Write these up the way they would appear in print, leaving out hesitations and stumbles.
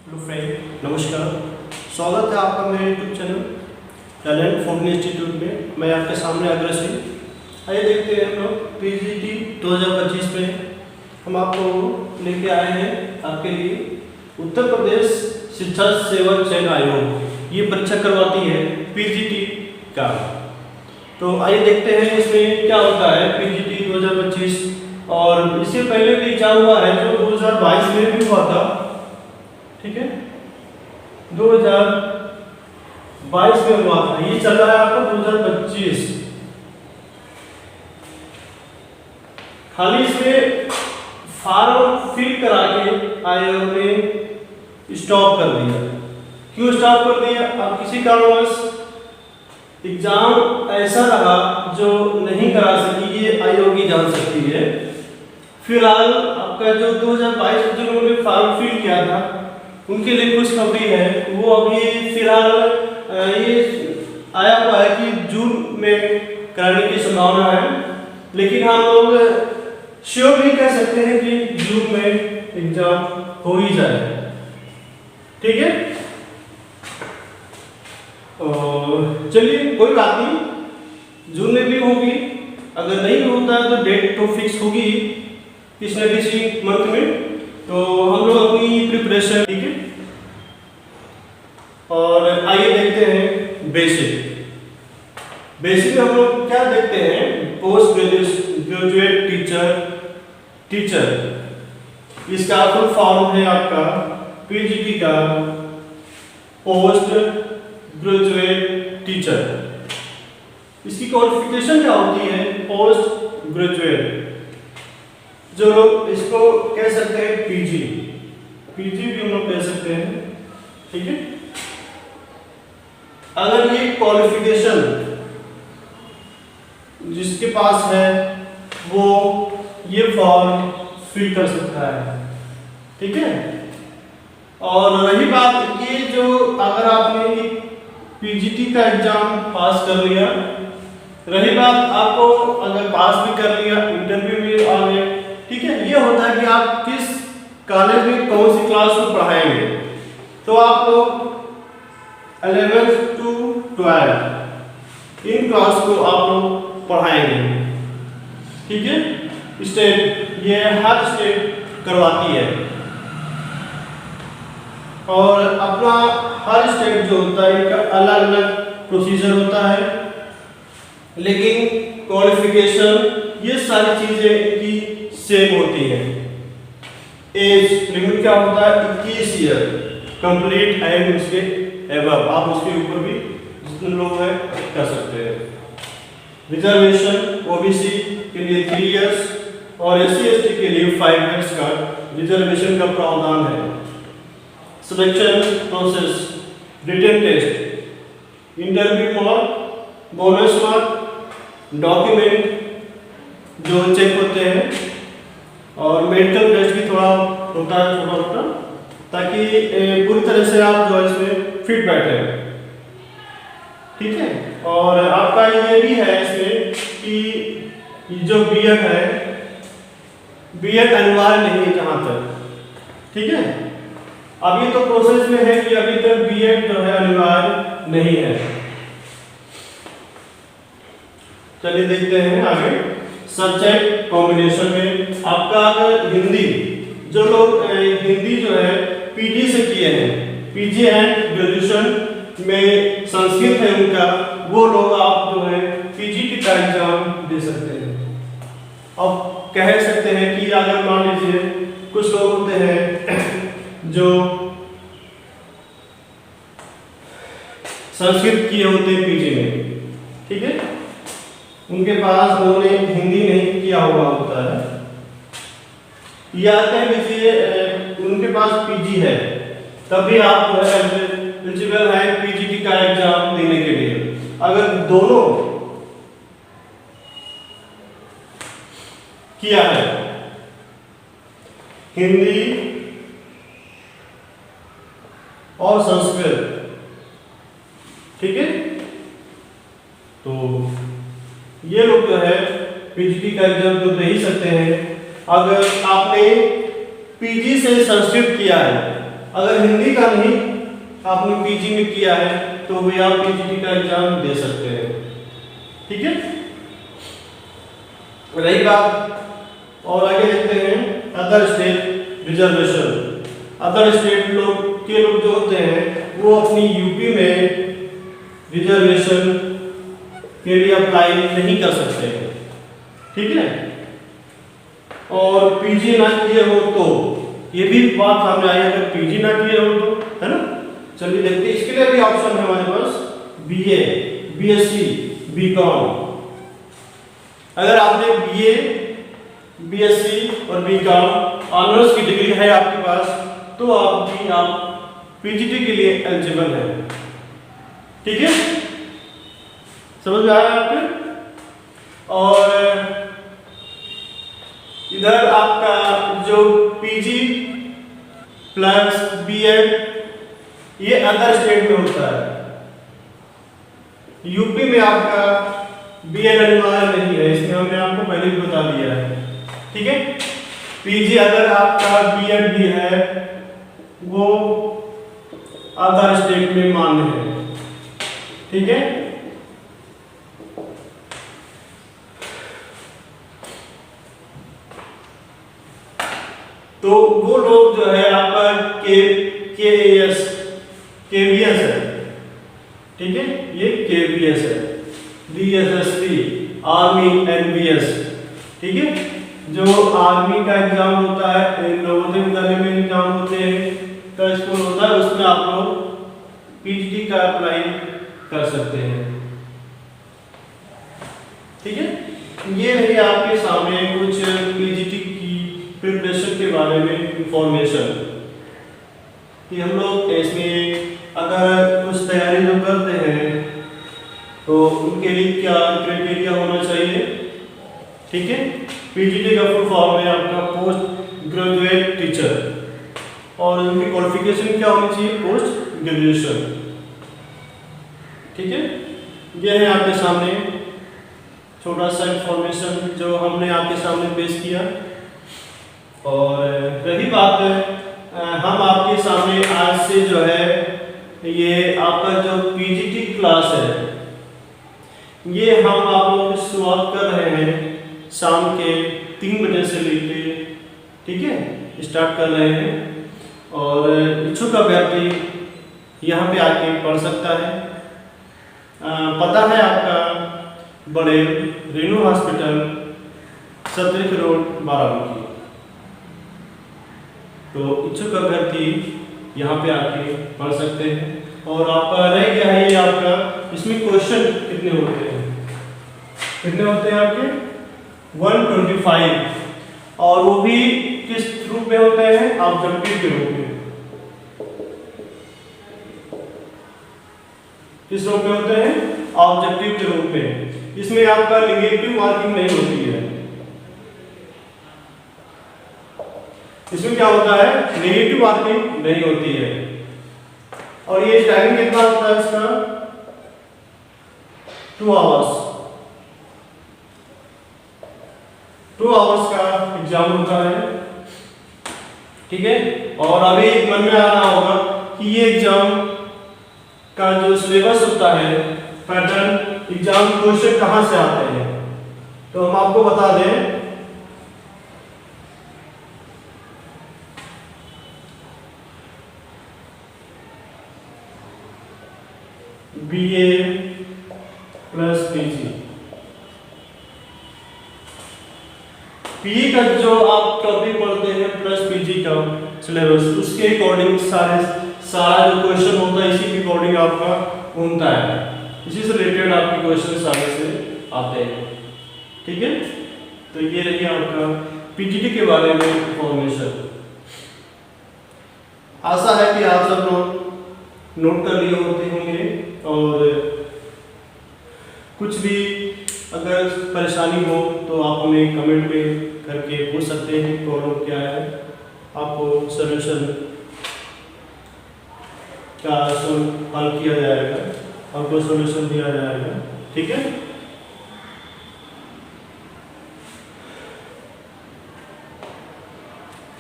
Hello friend, नमस्कार। स्वागत है आपका मेरे YouTube channel talent forming institute में। मैं आपके सामने अग्र सिंह। आइए देखते हैं हम लोग पीजीटी 2025 में हम आपको लेके आए हैं आपके लिए उत्तर प्रदेश शिक्षा सेवा चयन आयोग ये परीक्षा करवाती है पीजीटी का। तो आइए देखते हैं इसमें क्या होता है पीजीटी 2025। और इससे पहले भी एग्जाम हुआ है जो 2022 में भी हुआ था, ठीक है। 2022 में हुआ था, ये चल रहा है आपका 2025। खाली इसमें फॉर्म फिल करा के आयोग ने स्टॉप कर दिया। क्यों स्टॉप कर दिया? अब किसी कारणवश एग्जाम ऐसा रहा जो नहीं करा सकी, ये आयोग ही जान सकती है। फिलहाल आपका जो 2022 जिन्होंने फॉर्म फिल किया था उनके लिए खुशखबरी है, वो अभी फिलहाल ये आया हुआ है कि जून में कराने की संभावना है, लेकिन हम लोग श्योर नहीं कह सकते हैं कि जून में एग्जाम हो ही जाए, ठीक है। और चलिए कोई बात नहीं, जून में भी होगी। अगर नहीं होता है तो डेट तो फिक्स होगी किसी न किसी मंथ में। तो हम लोग अपनी प्रिपरेशन, ठीक है। और आइए देखते हैं बेसिक में हम लोग क्या देखते हैं। पोस्ट ग्रेजुएट टीचर इसका फुल फॉर्म है आपका पीजीटी का पोस्ट ग्रेजुएट टीचर। इसकी क्वालिफिकेशन क्या होती है? पोस्ट ग्रेजुएट, जो लोग इसको कह सकते हैं पीजी भी हम लोग कह सकते हैं, ठीक है। अगर ये क्वालिफिकेशन जिसके पास है वो ये फॉर्म फिल कर सकता है, ठीक है। और रही बात ये जो अगर आपने पीजीटी का एग्जाम पास कर लिया, रही बात आपको अगर पास भी कर लिया, इंटरव्यू भी आ गए, ठीक है। ये होता है कि आप किस कॉलेज में कौन सी क्लास को पढ़ाएंगे। तो आप लोग 11th to 12 इन क्लास को आप लोग पढ़ाएंगे, ठीक है। स्टेट ये हर स्टेट करवाती है और अपना हर स्टेट जो होता है इनका अलग अलग प्रोसीजर होता है, लेकिन क्वालिफिकेशन ये सारी चीजें इनकी सेम होती है। एज लिमिट क्या होता है? 21 ईयर कंप्लीट एंड उसके एबव, आप उसके ऊपर भी जितने लोग हैं कर सकते हैं। रिजर्वेशन ओबीसी के लिए 3 इयर्स और एससी एसटी के लिए 5 इयर्स का रिजर्वेशन का प्रावधान है। Selection process, written test, interview mark, bonus mark, document जो चेक होते हैं और मेडिकल टेस्ट भी थोड़ा होता है छोटा मोटा, ताकि पूरी तरह से आप जो इसमें फिट बैठे, ठीक है। और आपका ये भी है इसमें कि जो बीएड है, बीएड अनिवार्य नहीं है जहाँ तक, ठीक है। अभी तो प्रोसेस में है कि अभी तक बीएड जो है अनिवार्य नहीं है। चलिए देखते हैं आगे। सब्जेक्ट कॉम्बिनेशन में आपका अगर हिंदी, जो लोग हिंदी जो है पीजी से किए हैं, पीजी एंड ग्रेजुएशन में संस्कृत है उनका, वो लोग आप जो है पीजीटी का एग्जाम दे सकते हैं। अब कह सकते हैं कि अगर मान लीजिए कुछ लोग होते हैं जो संस्कृत किए होते हैं पीजी में, ठीक है, उनके पास उन्होंने हिंदी नहीं किया हुआ होता है, या कह लीजिए उनके पास पीजी है, तब भी आप एलिजिबल है पीजीटी का एग्जाम देने के लिए। अगर दोनों किया है, हिंदी और संस्कृत, ठीक है, तो ये लोग जो है पीजीटी का एग्जाम तो दे ही सकते हैं। अगर आपने पीजी से संस्कृत किया है अगर हिंदी का नहीं आपने पीजी में किया है तो भी आप पीजीटी का एग्जाम दे सकते हैं। ठीक है, रही बात और आगे देखते हैं other state reservation. Other state लोग जो होते हैं वो अपनी यूपी में रिजर्वेशन के लिए अप्लाई नहीं कर सकते हैं। ठीक है, और पीजी ना किए हो तो ये भी बात सामने आई, अगर पीजी ना किए हो तो, है ना। चलिए देखते हैं, इसके लिए भी ऑप्शन है हमारे पास बीए, बीएससी, बीकॉम। अगर आपने बीए, बीएससी और बीकॉम ऑनर्स की डिग्री है आपके पास तो आप पीजीटी के लिए एलिजिबल है। ठीक है, समझ में आया आपको। और इधर आपका जो पीजी प्लस बीएड ये अदर स्टेट में होता है। यूपी में आपका बीएड अनिवार्य नहीं है, इसमें हमने आपको पहले भी बता दिया है। ठीक है, पीजी अगर आपका बीएड भी है वो अदर स्टेट में मान्य है। ठीक है, तो वो लोग जो है आपका केवीएस है। ठीक है, ये केवीएस है, डीएसएसपी, आर्मी, एनबीएस। ठीक है, जो आर्मी का एग्जाम होता है, नवोदय विद्यालय में एग्जाम होते हैं का स्कूल होता है, उसमें आप लोग पीजीटी का अप्लाई कर सकते हैं। ठीक है, ये है आपके सामने कुछ पीजीटी की प्रिपरेशन के बारे में इंफॉर्मेशन कि हम लोग इसमें अगर कुछ तैयारी जो करते हैं तो उनके लिए क्या क्राइटेरिया होना चाहिए। ठीक है, पीजीटी का फुल फॉर्म है आपका पोस्ट ग्रेजुएट टीचर, और उनकी क्वालिफिकेशन क्या होनी चाहिए, पोस्ट ग्रेजुएशन। ठीक है, ये है आपके सामने छोटा सा इंफॉर्मेशन जो हमने आपके सामने पेश किया। और रही बात हम आपके सामने आज से जो है ये आपका जो पीजीटी क्लास है ये हम आप लोगों की शुरुआत कर रहे हैं शाम के 3 बजे से लेके, ठीक है, स्टार्ट कर रहे हैं। और इच्छुक अभ्यर्थी यहाँ पे आके पढ़ सकता है। पता है आपका बड़े रेणु हॉस्पिटल, सतरिक रोड, बाराबंकी। तो इच्छुक अभ्यर्थी यहाँ पे आके पढ़ सकते हैं। और आपका रह गया है ये आपका, इसमें क्वेश्चन कितने होते हैं, कितने होते हैं आपके 125, और वो भी किस रूप में होते हैं, ऑब्जेक्टिव के रूप में। किस रूप में होते हैं, ऑब्जेक्टिव के रूप में। इसमें आपका नेगेटिव मार्किंग नहीं होती है। इसमें क्या होता है, नेगेटिव मार्किंग नहीं होती है। और ये टाइमिंग कितना होता है इसका, 2 आवर्स। 2 आवर्स का एग्जाम होता है। ठीक है, और अभी मन में आ रहा होगा कि ये एग्जाम का जो सिलेबस होता है, पैटर्न, एग्जाम क्वेश्चन कहाँ से आते हैं, तो हम आपको बता दें। बीए प्लस पीजी, पीई का जो आप टॉपिक पढ़ते हैं प्लस पीजी का सिलेबस, उसके अकॉर्डिंग सारा जो क्वेश्चन होता है इसी के अकॉर्डिंग आपका होता है। इसी से रिलेटेड आपके क्वेश्चन सारे से आते हैं। ठीक है, तो ये रही आपका पीजीटी के बारे में इंफॉर्मेशन। आशा है कि आप सब लोग नोट कर लिए होते होंगे, और कुछ भी अगर परेशानी हो तो आप हमें कमेंट में करके पूछ सकते हैं प्रॉब्लम क्या है, आपको सॉल्यूशन का हल किया जाएगा, आपको सॉल्यूशन दिया जाएगा। ठीक है,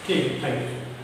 ठीक, थैंक यू।